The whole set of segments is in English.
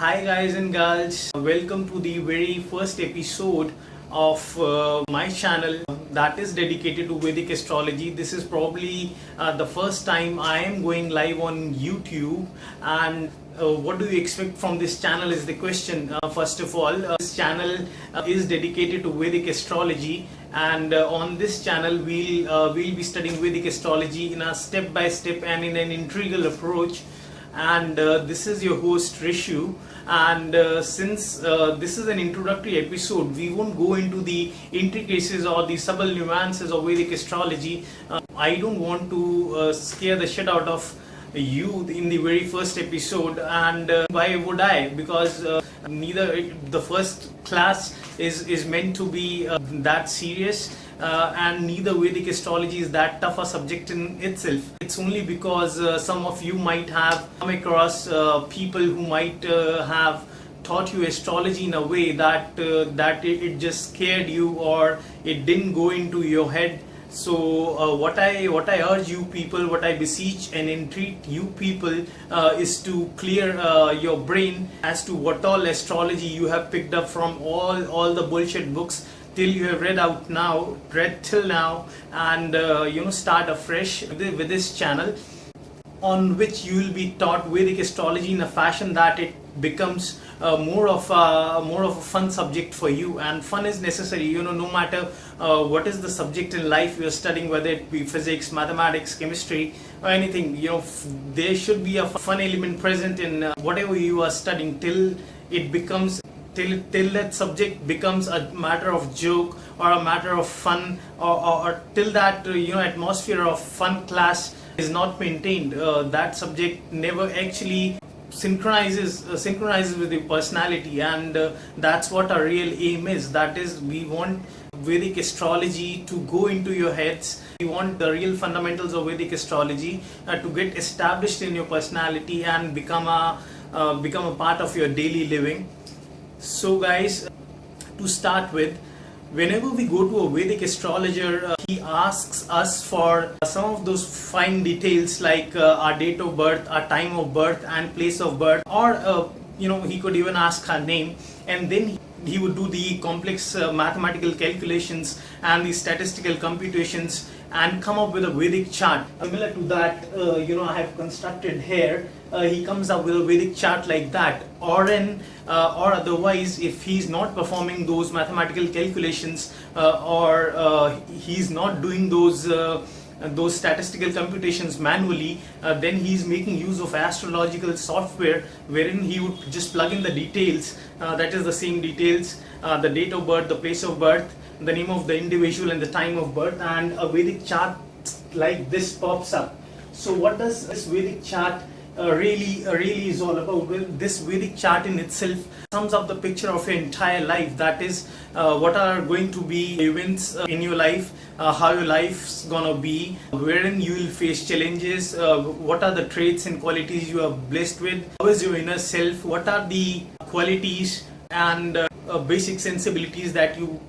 Hi guys and girls, welcome to the very first episode of my channel that is dedicated to Vedic astrology. This is probably the first time I am going live on YouTube, and what do you expect from this channel is the question. First of all, this channel is dedicated to Vedic astrology, and on this channel we'll be studying Vedic astrology in a step-by-step and in an integral approach. And this is your host RISHU, and since this is an introductory episode, we won't go into the intricacies or the subtle nuances of Vedic astrology. I don't want to scare the shit out of you in the very first episode, and why would I? Because neither the first class is meant to be that serious, and neither Vedic astrology is that tough a subject in itself. It's only because some of you might have come across people who might have taught you astrology in a way that it just scared you, or it didn't go into your head. So what I urge you people, what I beseech and entreat you people is to clear your brain as to what all astrology you have picked up from all the bullshit books till you have read till now, and start afresh with this channel, on which you will be taught Vedic astrology in a fashion that it becomes more of a fun subject for you. And fun is necessary, no matter what is the subject in life you are studying, whether it be physics, mathematics, chemistry, or anything. There should be a fun element present in whatever you are studying till it becomes till that subject becomes a matter of joke or a matter of fun, or till that atmosphere of fun class is not maintained. That subject never actually synchronizes with the personality, and that's what our real aim is. That is, we want Vedic astrology to go into your heads. We want the real fundamentals of Vedic astrology to get established in your personality and become a part of your daily living. So guys, to start with, whenever we go to a Vedic astrologer, he asks us for some of those fine details like our date of birth, our time of birth and place of birth, or he could even ask her name, and then he would do the complex mathematical calculations and the statistical computations and come up with a Vedic chart. Similar to that, I have constructed here. He comes up with a Vedic chart like that, or otherwise, if he's not performing those mathematical calculations, or he's not doing those statistical computations manually, then he's making use of astrological software, wherein he would just plug in the details, that is the same details, the date of birth, the place of birth, the name of the individual and the time of birth, and a Vedic chart like this pops up. So what does this Vedic chart really is all about? Well, this Vedic chart in itself sums up the picture of your entire life. That is, what are going to be events in your life, how your life's gonna be, wherein you will face challenges, what are the traits and qualities you are blessed with, how is your inner self, what are the qualities and basic sensibilities that you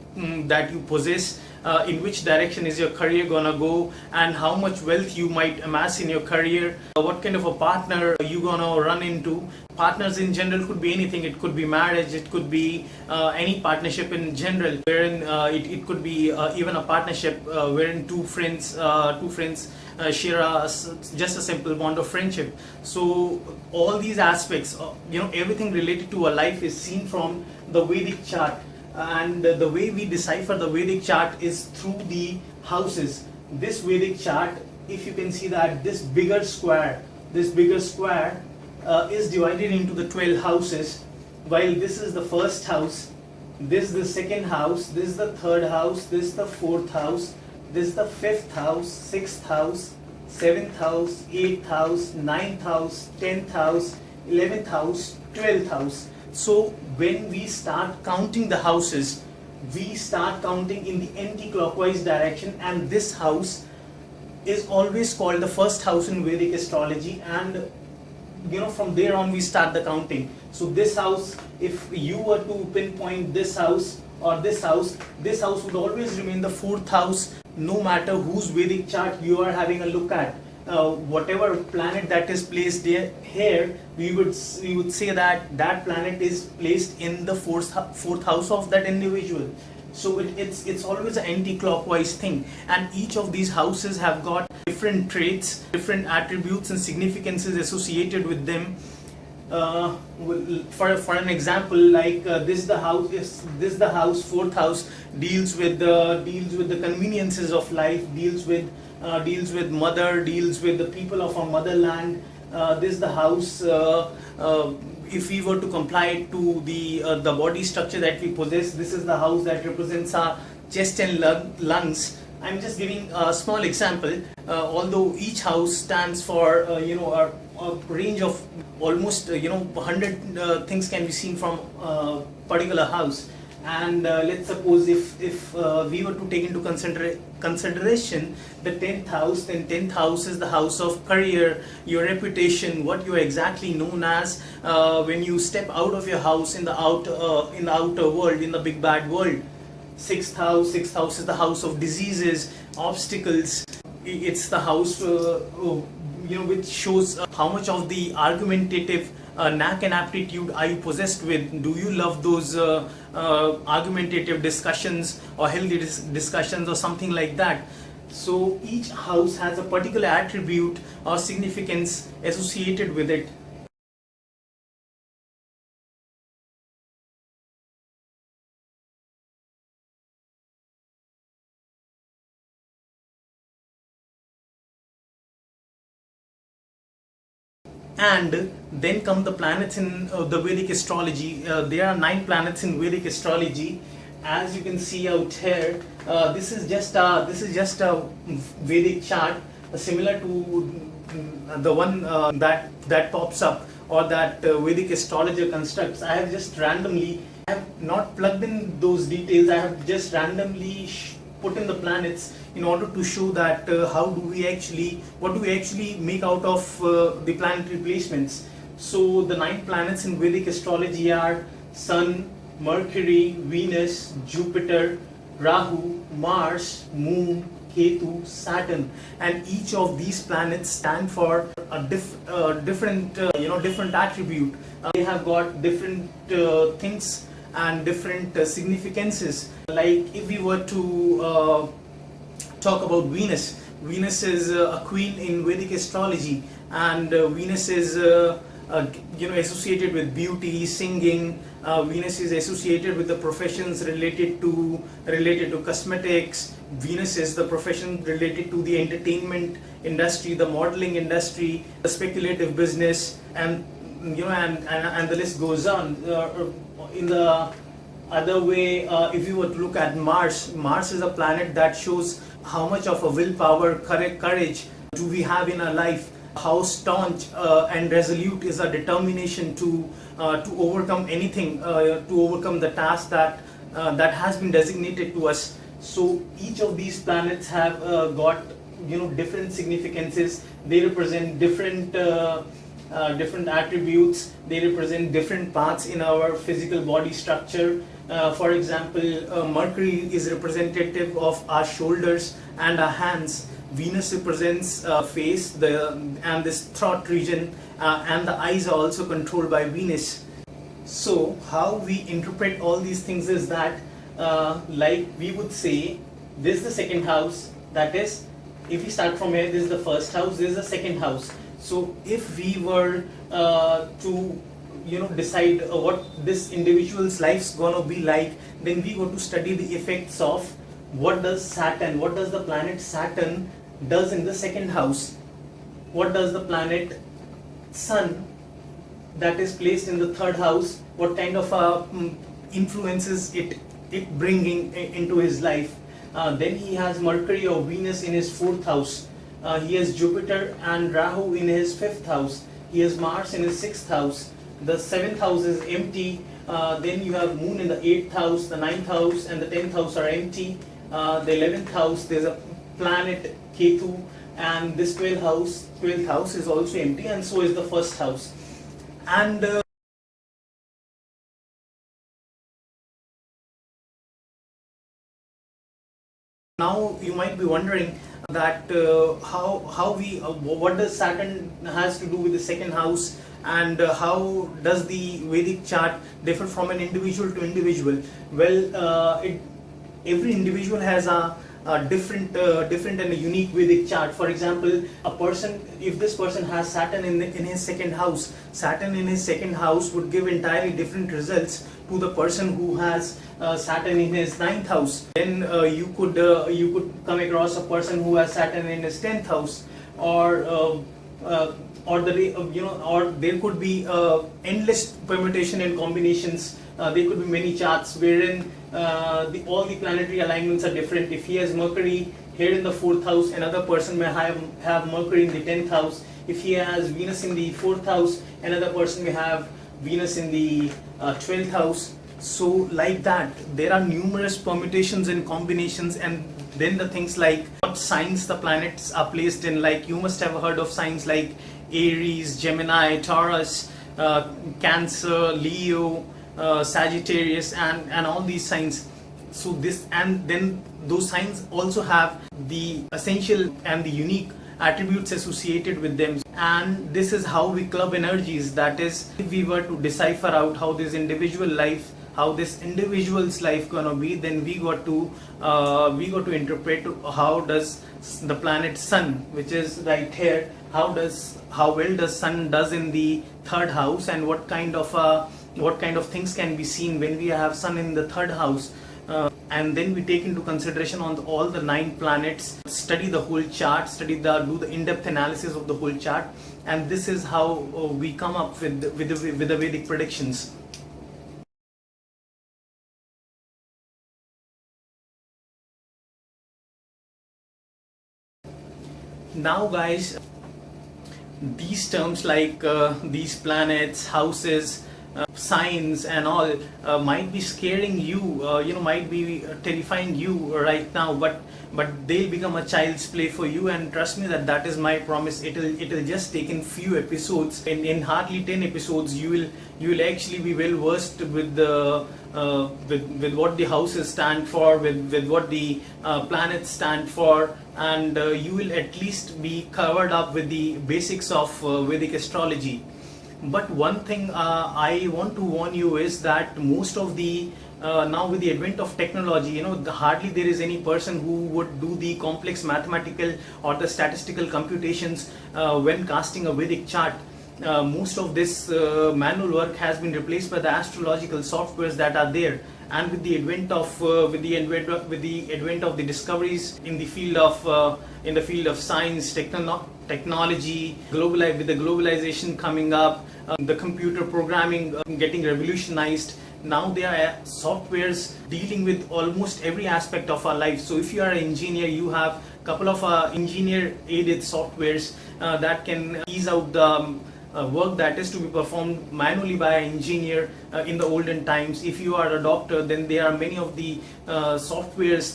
possess, in which direction is your career gonna go, and how much wealth you might amass in your career, what kind of a partner you gonna run into. Partners in general could be anything. It could be marriage, it could be any partnership in general, wherein it could be even a partnership wherein two friends share just a simple bond of friendship. So all these aspects, everything related to a life is seen from the Vedic chart. And the way we decipher the Vedic chart is through the houses. This Vedic chart, if you can see that this bigger square is divided into the 12 houses, while this is the first house, this is the second house, this is the third house, this is the fourth house, this is the fifth house, sixth house, seventh house, eighth house, ninth house, 10th house, 11th house, 12th house. So when we start counting the houses, we start counting in the anti-clockwise direction, and this house is always called the first house in Vedic astrology, and from there on we start the counting. So this house, if you were to pinpoint this house or this house would always remain the fourth house, no matter whose Vedic chart you are having a look at. whatever planet that is placed here, we would say that that planet is placed in the fourth house of that individual. So it's always an anti-clockwise thing, and each of these houses have got different traits, different attributes and significances associated with them. For an example, like this the house, fourth house deals with the conveniences of life, deals with mother, deals with the people of our motherland. This the house, if we were to comply it to the body structure that we possess, this is the house that represents our chest and lungs. I'm just giving a small example. Although each house stands for a range of almost 100 things can be seen from a particular house. And let's suppose if we were to take into consideration the 10th house, then 10th house is the house of career, your reputation, what you are exactly known as when you step out of your house in the outer world, in the big bad world. Sixth house is the house of diseases, obstacles. It's the house which shows how much of the argumentative knack and aptitude are you possessed with. Do you love those argumentative discussions or healthy discussions or something like that? So each house has a particular attribute or significance associated with it. And then come the planets in the Vedic astrology. There are 9 planets in Vedic astrology. As you can see out here, this is just a Vedic chart, similar to the one that pops up, or that Vedic astrologer constructs. I have not plugged in those details. I have just randomly put in the planets in order to show that what do we actually make out of the planetary placements. So the 9 planets in Vedic astrology are Sun, Mercury, Venus, Jupiter, Rahu, Mars, Moon, Ketu, Saturn, and each of these planets stand for a different attribute. They have got different things and different significances. Like if we were to talk about Venus. Venus is a queen in Vedic astrology, and Venus is associated with beauty, singing. Venus is associated with the professions related to cosmetics. Venus is the profession related to the entertainment industry, the modeling industry, the speculative business, and the list goes on. In the other way, if you were to look at Mars is a planet that shows how much of a willpower, courage do we have in our life, how staunch and resolute is our determination to overcome anything, to overcome the task that has been designated to us. So each of these planets have got different significances. They represent different attributes. They represent different parts in our physical body structure. For example, Mercury is representative of our shoulders and our hands. Venus represents face, and this throat region, and the eyes are also controlled by Venus. So how we interpret all these things is that, like we would say, this is the second house. That is, if we start from here, this is the first house, this is the second house. So if we were to decide what this individual's life's gonna be like, then we go to study the effects of what does the planet Saturn does in the second house. What does the planet Sun that is placed in the third house, what kind of influences it bringing into his life. Then he has Mercury or Venus in his fourth house. He has Jupiter and Rahu in his fifth house. He has Mars in his sixth house. The seventh house is empty. Then you have Moon in the 8th house, the 9th house and the 10th house are empty. The 11th house, there's a planet Ketu, and this 12th house is also empty, and so is the first house. And now you might be wondering, that how we what does Saturn has to do with the second house, and how does the Vedic chart differ from an individual to individual. Well, every individual has a different and a unique Vedic chart. For example, a person, if this person has Saturn in his second house, Saturn in his second house would give entirely different results to the person who has Saturn in his ninth house. Then you could come across a person who has Saturn in his 10th house, or there could be endless permutation and combinations. There could be many charts wherein all the planetary alignments are different. If he has Mercury here in the 4th house, another person may have Mercury in the 10th house. If he has Venus in the 4th house, another person may have Venus in the 12th house. So like that, there are numerous permutations and combinations. And then the things like what signs the planets are placed in, like you must have heard of signs like Aries, Gemini, Taurus, Cancer, Leo, Sagittarius, and all these signs. So this, and then those signs also have the essential and the unique attributes associated with them. And this is how we club energies. That is, if we were to decipher out how this individual life, how this individual's life gonna be, then we got to interpret how does the planet Sun, which is right here, how well does Sun does in the 3rd house, and what kind of things can be seen when we have Sun in the 3rd house. And then we take into consideration on all the 9 planets, study the whole chart, do the in-depth analysis of the whole chart, and this is how we come up with the Vedic predictions. Now guys, these terms like these planets, houses, signs and all might be scaring you, might be terrifying you right now, but they'll become a child's play for you. And trust me that is my promise. It'll just take in few episodes. In hardly 10 episodes, you will actually be well versed with the with what the houses stand for, with what the planets stand for, and you will at least be covered up with the basics of Vedic astrology. But one thing I want to warn you is that most of the now with the advent of technology, hardly there is any person who would do the complex mathematical or the statistical computations when casting a Vedic chart. Most of this manual work has been replaced by the astrological softwares that are there. And with the advent of the discoveries in the field of science, technology, with the globalization coming up, the computer programming getting revolutionized. Now there are softwares dealing with almost every aspect of our life. So if you are an engineer, you have a couple of engineer-aided softwares that can ease out the work that is to be performed manually by an engineer in the olden times. If you are a doctor, then there are many of the softwares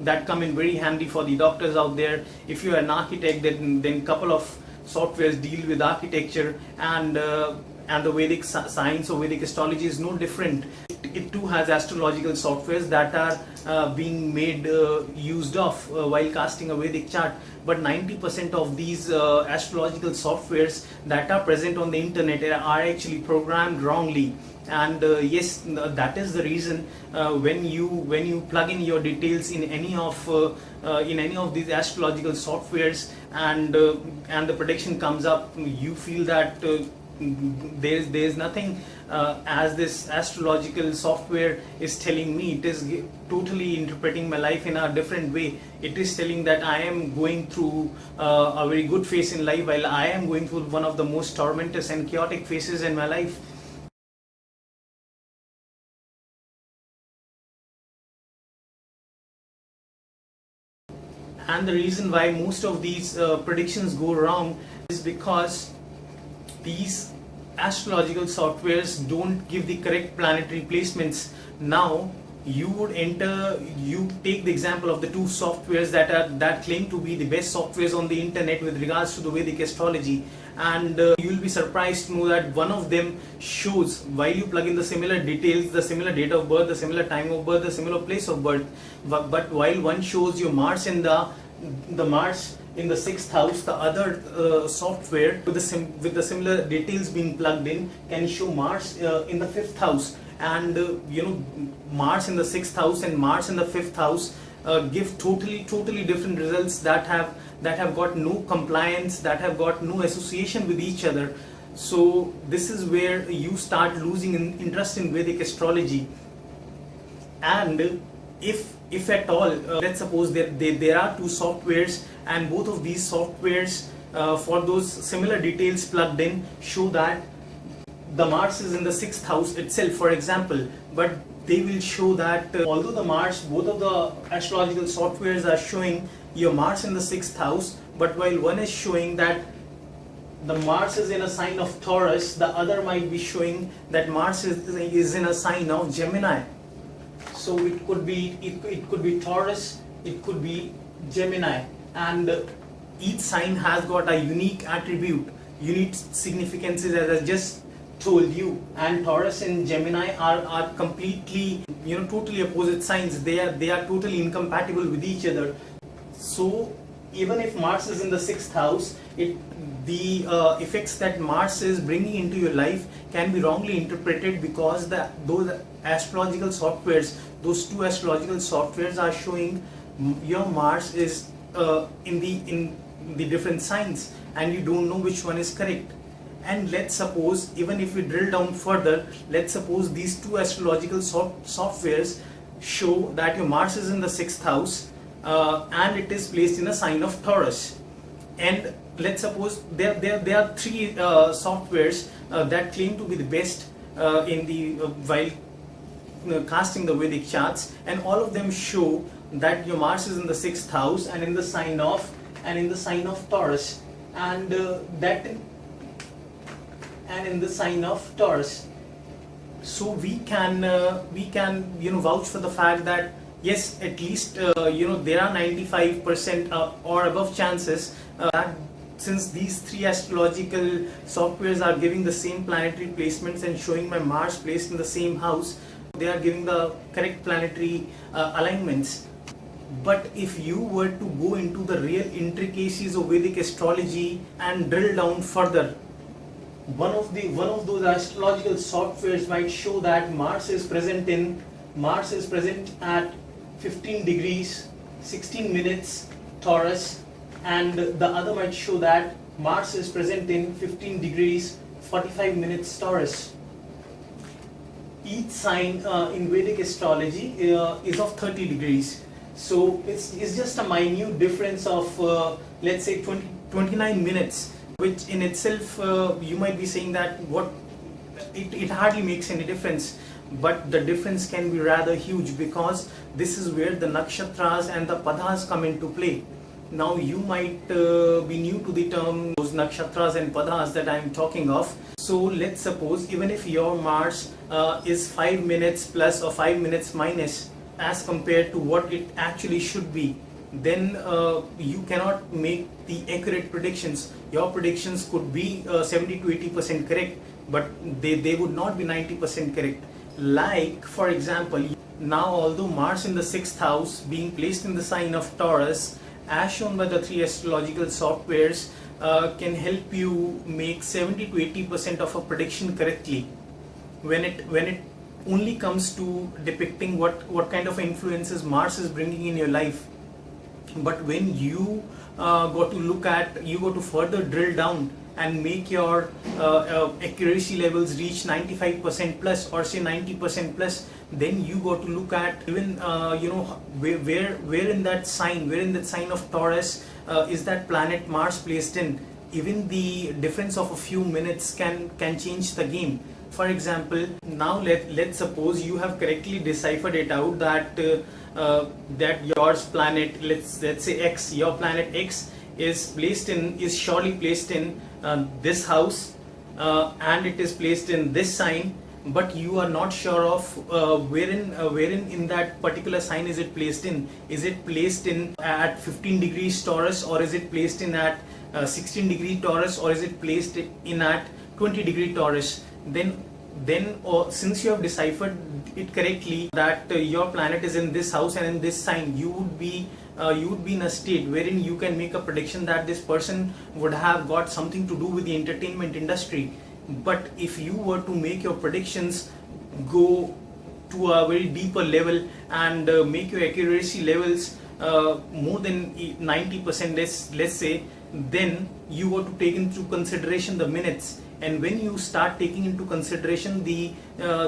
that come in very handy for the doctors out there. If you are an architect, then couple of softwares deal with architecture, and the Vedic science or Vedic astrology is no different. It too has astrological softwares that are being made used of while casting a Vedic chart. But 90% of these astrological softwares that are present on the internet are actually programmed wrongly. And yes, that is the reason when you plug in your details in any of these astrological softwares, and the prediction comes up, you feel that there's nothing as this astrological software is telling me. It is totally interpreting my life in a different way. It is telling that I am going through a very good phase in life, while I am going through one of the most tormentous and chaotic phases in my life. And the reason why most of these predictions go wrong is because these astrological softwares don't give the correct planetary placements. Now you take the example of the two softwares that claim to be the best softwares on the internet with regards to the Vedic astrology, and you will be surprised to know that one of them shows, while you plug in the similar details, the similar date of birth, the similar time of birth, the similar place of birth, but while one shows your Mars in the Mars in the 6th house, the other software with the similar details being plugged in can show Mars in the 5th house, and Mars in the 6th house and Mars in the 5th house give totally different results that have got no compliance, that have got no association with each other. So this is where you start losing interest in Vedic astrology. And if at all, let's suppose there are two softwares, and both of these softwares for those similar details plugged in show that the Mars is in the 6th house itself, for example, but they will show that although the Mars, both of the astrological softwares are showing your Mars in the 6th house, but while one is showing that the Mars is in a sign of Taurus, the other might be showing that Mars is in a sign of Gemini. So it could be Taurus, it could be Gemini, and each sign has got a unique attribute, unique significances, as I just told you. And Taurus and Gemini are completely, totally opposite signs. They are totally incompatible with each other. So even if Mars is in the 6th house, the effects that Mars is bringing into your life can be wrongly interpreted, because those astrological softwares, those two astrological softwares are showing your Mars is in the different signs, and you don't know which one is correct. And let's suppose, even if we drill down further, let's suppose these two astrological softwares show that your Mars is in the 6th house and it is placed in a sign of Taurus. And let's suppose there are three softwares that claim to be the best while casting the Vedic charts, and all of them show that your Mars is in the 6th house and in the sign of Taurus, and in the sign of Taurus. So we can vouch for the fact that yes, at least there are 95% or above chances that since these three astrological softwares are giving the same planetary placements and showing my Mars placed in the same house, they are giving the correct planetary alignments. But if you were to go into the real intricacies of Vedic astrology and drill down further, one of those astrological softwares might show that Mars is present at 15 degrees 16 minutes Taurus, and the other might show that Mars is present in 15 degrees 45 minutes Taurus. Each sign in Vedic astrology is of 30 degrees. So it's just a minute difference of let's say 29 minutes, which in itself you might be saying that it hardly makes any difference. But the difference can be rather huge, because this is where the nakshatras and the padhas come into play. Now you might be new to the term, those nakshatras and padhas that I am talking of. So let's suppose even if your Mars is 5 minutes plus or 5 minutes minus as compared to what it actually should be, then you cannot make the accurate predictions. Your predictions could be 70 to 80% correct, but they would not be 90% correct. Like, for example, now although Mars in the 6th house being placed in the sign of Taurus, as shown by the three astrological softwares, can help you make 70 to 80% of a prediction correctly when it only comes to depicting what kind of influences Mars is bringing in your life. But when you go to further drill down and make your accuracy levels reach 95% plus, or say 90% plus, then you got to look at even where in that sign of Taurus is that planet Mars placed in. Even the difference of a few minutes can change the game. For example, now let's suppose you have correctly deciphered it out that that your planet, let's say X, your planet X is surely placed in this house, and it is placed in this sign, but you are not sure of wherein in that particular sign is it placed in. Is it placed in at 15 degrees Taurus, or is it placed in at 16-degree Taurus, or is it placed in at 20-degree Taurus? Then since you have deciphered it correctly that your planet is in this house and in this sign, you would be in a state wherein you can make a prediction that this person would have got something to do with the entertainment industry. But if you were to make your predictions go to a very deeper level and make your accuracy levels more than 90%, let's say, then you were to take into consideration the minutes. And when you start taking into consideration the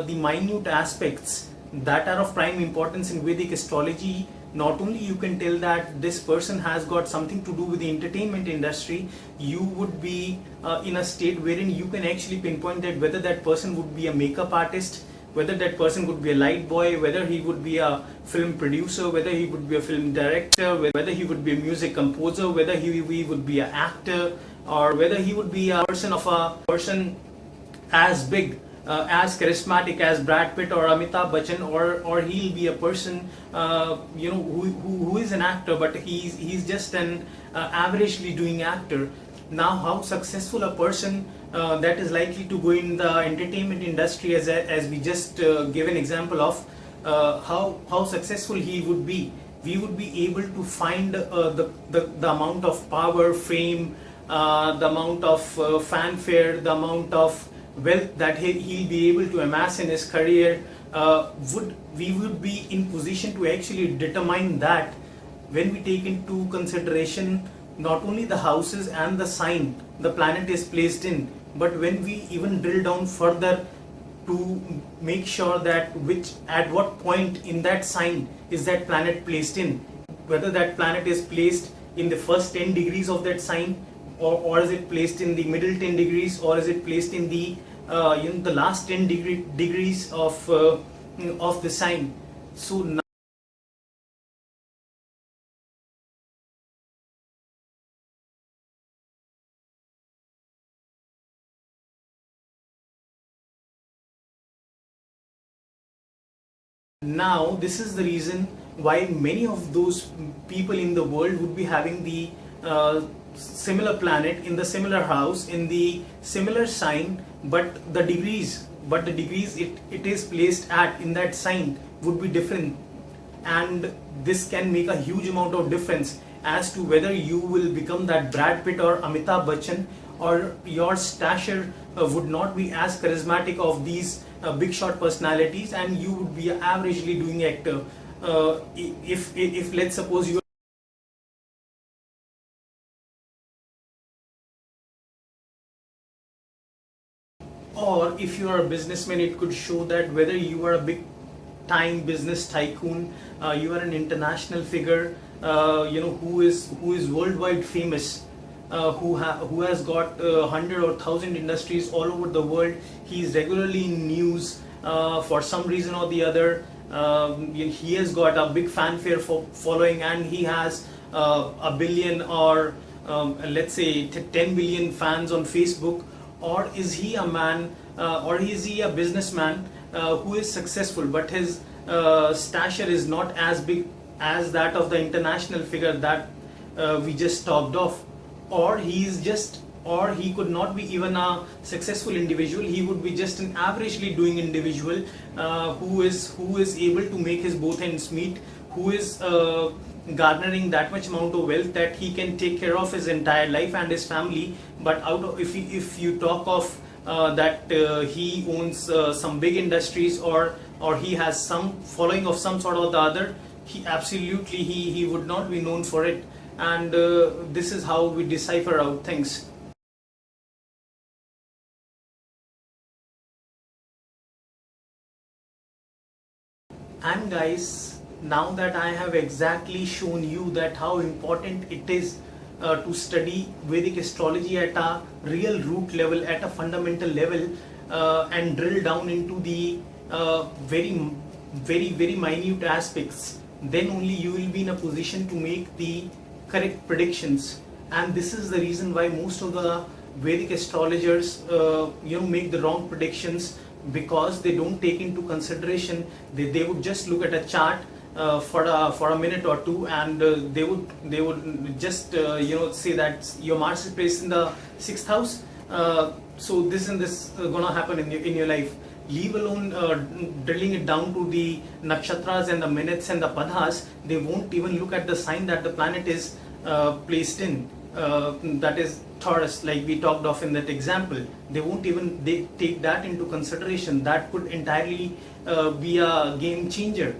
minute aspects that are of prime importance in Vedic astrology, not only you can tell that this person has got something to do with the entertainment industry, you would be in a state wherein you can actually pinpoint that whether that person would be a makeup artist, whether that person would be a light boy, whether he would be a film producer, whether he would be a film director, whether he would be a music composer, whether he would be an actor, or whether he would be a person as big, as charismatic as Brad Pitt or Amitabh Bachchan, or he'll be a person who is an actor, but he's just an averagely doing actor. Now, how successful a person that is likely to go in the entertainment industry, as we just gave an example of, how successful he would be, we would be able to find the amount of power, fame, the amount of fanfare, the amount of wealth that he'll be able to amass in his career. We would be in position to actually determine that when we take into consideration not only the houses and the sign the planet is placed in, but when we even drill down further to make sure that at what point in that sign is that planet placed in, whether that planet is placed in the first 10 degrees of that sign, or is it placed in the middle 10 degrees, or is it placed in the the last 10 degrees of the sign. So now this is the reason why many of those people in the world would be having the similar planet in the similar house in the similar sign, but the degrees it is placed at in that sign would be different, and this can make a huge amount of difference as to whether you will become that Brad Pitt or Amitabh Bachchan, or your stature would not be as charismatic of these big shot personalities, and you would be an averagely doing actor. If let's suppose you, or if you are a businessman, it could show that whether you are a big time business tycoon, you are an international figure, who is worldwide famous, who has got 100 or 1,000 industries all over the world. He is regularly in news for some reason or the other. He has got a big fanfare following, and he has a billion or let's say 10 billion fans on Facebook. Or is he a man, or is he a businessman who is successful, but his stature is not as big as that of the international figure that we just talked of? Or he could not be even a successful individual. He would be just an averagely doing individual who is able to make his both ends meet, who is garnering that much amount of wealth that he can take care of his entire life and his family. But if you talk of that he owns some big industries, or he has some following of some sort or the other, he would not be known for it. And this is how we decipher out things. And guys, now that I have exactly shown you that how important it is to study Vedic astrology at a real root level, at a fundamental level, and drill down into the very minute aspects, then only you will be in a position to make the correct predictions. And this is the reason why most of the Vedic astrologers make the wrong predictions, because they don't take into consideration. They would just look at a chart for a minute or two, and they would just say that your Mars is placed in the 6th house. So this and this gonna happen in your life. Leave alone drilling it down to the nakshatras and the minutes and the padhas. They won't even look at the sign that the planet is placed in. That is Taurus, like we talked of in that example. They won't even take that into consideration. That could entirely be a game changer.